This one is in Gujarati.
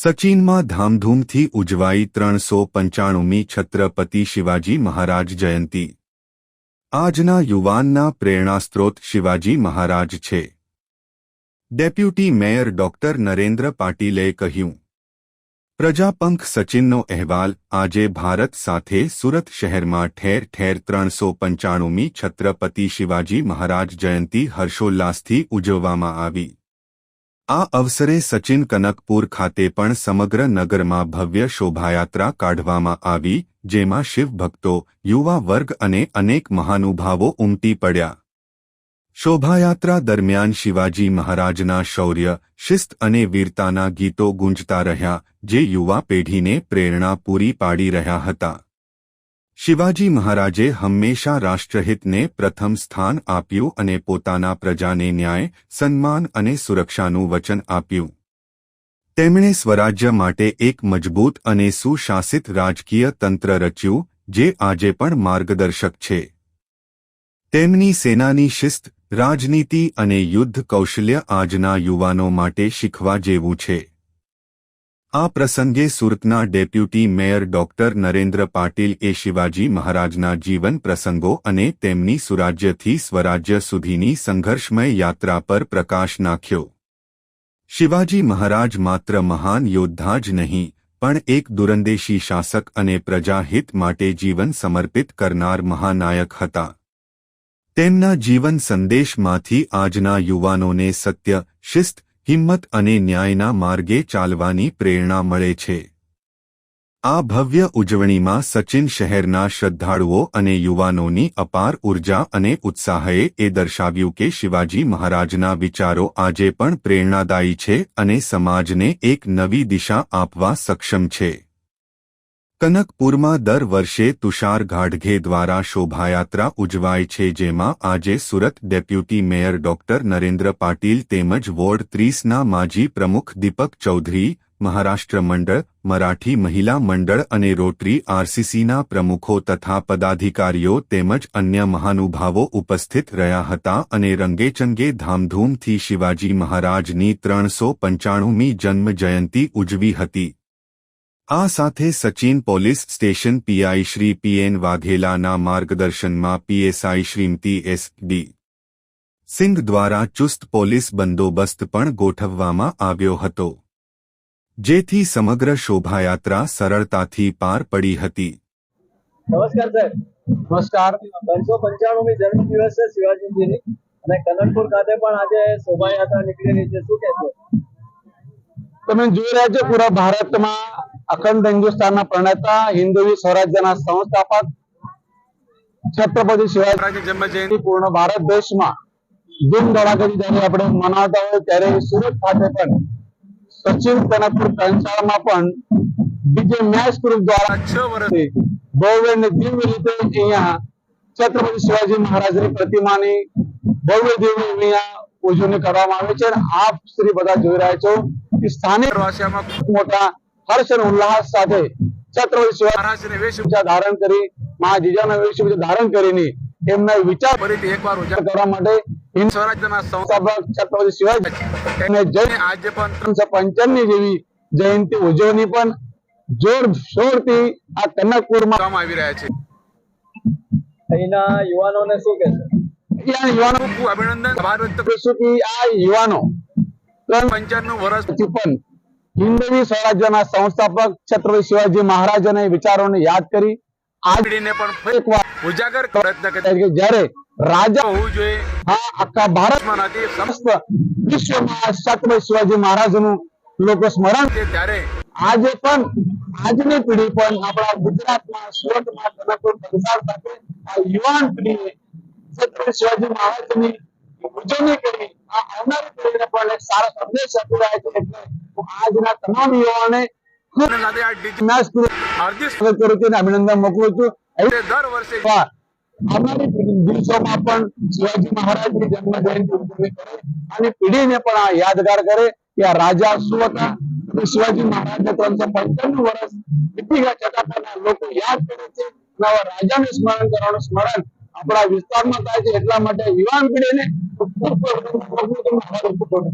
સચિનમાં ધામધૂમથી ઉજવાઈ 395મી છત્રપતિ શિવાજી મહારાજ જયંતી। આજના યુવાનના પ્રેરણાસ્ત્રોત શિવાજી મહારાજ છે। ડેપ્યુટી મેયર ડોક્ટર નરેન્દ્ર પાટીલે કહ્યું। પ્રજાપંખ સચિનનો અહેવાલ। આજે ભારત સાથે સુરત શહેરમાં ઠેર ઠેર 395મી છત્રપતિ શિવાજી મહારાજ જયંતી હર્ષોલ્લાસથી ઉજવવામાં આવી। આ અવસરે સચિન કનકપુર ખાતે પણ સમગ્ર નગરમાં ભવ્ય શોભાયાત્રા કાઢવામાં આવી, જેમાં શિવ ભક્તો, યુવા વર્ગ અને અનેક મહાનુભાવો ઉમટી પડ્યા। શોભાયાત્રા દરમિયાન શિવાજી મહારાજના શૌર્ય, શિસ્ત અને વીરતાના ગીતો ગુંજતા રહ્યા, જે યુવા પેઢીને પ્રેરણા પૂરી પાડી રહ્યા હતા। શિવાજી મહારાજે હંમેશા રાષ્ટ્રહિતને પ્રથમ સ્થાન આપ્યું અને પોતાના પ્રજાને ન્યાય, સન્માન અને સુરક્ષાનું વચન આપ્યું। તેમણે સ્વરાજ્ય માટે એક મજબૂત અને સુશાસિત રાજકીય તંત્ર રચ્યું, જે આજે પણ માર્ગદર્શક છે। તેમની સેનાની શિસ્ત, રાજનીતિ અને યુદ્ધ કૌશલ્ય આજના યુવાનો માટે શીખવા જેવું છે। આ પ્રસંગે સુરતના deputy mayor doctor Narendra Patil એ શિવાજી મહારાજના જીવન પ્રસંગો અને તેમની સુરાજ્યથી સ્વરાજ્ય સુધીની સંઘર્ષમય યાત્રા પર પ્રકાશ નાખ્યો। શિવાજી મહારાજ માત્ર મહાન યોદ્ધા જ નહીં, પણ એક દૂરંદેશી શાસક અને પ્રજાહિત માટે જીવન સમર્પિત કરનાર મહાનાયક હતા। તેમના જીવન સંદેશમાંથી આજના યુવાનોને સત્ય, શિસ્ત, હિંમત અને ન્યાયના માર્ગે ચાલવાની પ્રેરણા મળે છે। આ ભવ્ય ઉજવણીમાં સચિન શહેરના શ્રદ્ધાળુઓ અને યુવાનોની અપાર ઉર્જા અને ઉત્સાહે એ દર્શાવ્યું કે શિવાજી મહારાજના વિચારો આજે પણ પ્રેરણાદાયી છે અને સમાજને એક નવી દિશા આપવા સક્ષમ છે। કનકપુરમાં દર વર્ષે તુષાર ગાડઘે દ્વારા શોભાયાત્રા ઉજવાય છે, જેમાં આજે Surat deputy mayor doctor Narendra Patil તેમજ વોર્ડ 30ના માજી પ્રમુખ દીપક ચૌધરી, મહારાષ્ટ્ર મંડળ, મરાઠી મહિલા મંડળ અને રોટરી આરસીસીના પ્રમુખો તથા પદાધિકારીઓ તેમજ અન્ય મહાનુભાવો ઉપસ્થિત રહ્યા હતા અને રંગેચંગે ધામધૂમથી શિવાજી મહારાજની 395મી જન્મ જયંતી ઉજવી હતી। આ સાથે Sachin police station PI Shri PN વાઘેલાના માર્ગદર્શનમાં પીએસઆઈ શ્રીમતી એસ.ડી. સિંઘ દ્વારા ચુસ્ત પોલીસ બંદોબસ્ત પણ ગોઠવવામાં આવ્યો હતો, જેથી સમગ્ર શોભાયાત્રા સરળતાથી પાર પડી હતી। નમસ્કાર સાહેબ। નમસ્કાર। 395મી જન્મદિવસ છે શિવાજીજીની અને કનકપુર ખાતે પણ આજે શોભાયાત્રા નીકળી રહી છે, શું કહેશો? તમે જોઈ રહ્યા છો પૂરા ભારતમાં અખંડ હિન્દુસ્તાનના પ્રણેતા, હિન્દવી સ્વરાજ્યના સંસ્થાપક છત્રપતિ શિવાજી મહારાજની જન્મ જયંતિ પૂર્ણ ભારત દેશમાં ધૂમ ધડાકાથી જ્યારે આપણે મનાવતા હોય, ત્યારે સુરત ખાતે પણ સચિન કનકપુર કંસાળમાં પણ ડીજે મેચ ગ્રુપ દ્વારા 6 વર્ષથી ભવ્ય અને દિવ્ય રીતે અહીંયા છત્રપતિ શિવાજી મહારાજની પ્રતિમાની ભવ્ય દિવ્ય અહીંયા ઉજવણી કરવામાં આવે છે। આપ શ્રી બધા જોઈ રહ્યા છો કે સ્થાનિક વાસીઓમાં ખૂબ મોટા હર્ષ અને ઉલ્લાસ સાથે છત્રપતિ શિવાજી મહારાજની વેશભૂષા ધારણ કરી, મહાજીજાના વેશભૂષા ધારણ કરીને એમના વિચાર ફરીથી એકવાર ઉજાગર કરવા માટે હિન્દ સ્વરાજ્યના સંસ્થાપક છત્રપતિ શિવાજી અને જઈને આજે પણ 395ની જેવી જયંતિ ઉજવણી પણ જોરશોરથી આ કનકપુરમાં કરવામાં આવી રહ્યા છે। અહીંના યુવાનોને શું કહેશો? યુવાનો ખૂબ અભિનંદન, આભાર વ્યક્ત કરીશું કે આ યુવાનો 395 વર્ષ પછી પણ હિન્દવી સ્વરાજ્યના સંસ્થાપક છત્રપતિ શિવાજી મહારાજના વિચારોને યાદ કરી આ પેઢીને પણ એકવાર ઉજાગર પ્રયત્ન કર્યા કે જ્યારે રાજા હોવું જોઈએ, હા આખા ભારતમાં નથી, સમસ્ત વિશ્વમાં છત્રપતિ શિવાજી મહારાજનું લોકો સ્મરણ છે, ત્યારે આજે પણ આજની પેઢી પણ આપણા ગુજરાતમાં, સુરતમાં, કનકપુર કંસાળ ખાતે આ યુવાન પેઢીએ છત્રપતિ શિવાજી મહારાજની ઉજવણી કરી આ આવનારી પેઢીને પણ એક સારો સંદેશ આપી રહ્યા છે। એટલે આજના તમામ યુવાઓને હાર્દિક સ્વાગત કરું છું અને અભિનંદન મોકલું છું। દર વર્ષે આવનારી દિવસોમાં પણ શિવાજી મહારાજની જન્મ જયંતિ ઉજવણી કરે અને પેઢીને પણ આ યાદગાર કરે કે આ રાજા શું હતા, શિવાજી મહારાજને 395 વર્ષ વીતી ગયા છતાં પણ લોકો યાદ કરે છે। નવા રાજાનું સ્મરણ કરવાનું સ્મરણ આપણા વિસ્તારમાં થાય છે, એટલા માટે યુવાન પેઢીને ખૂબ ખૂબ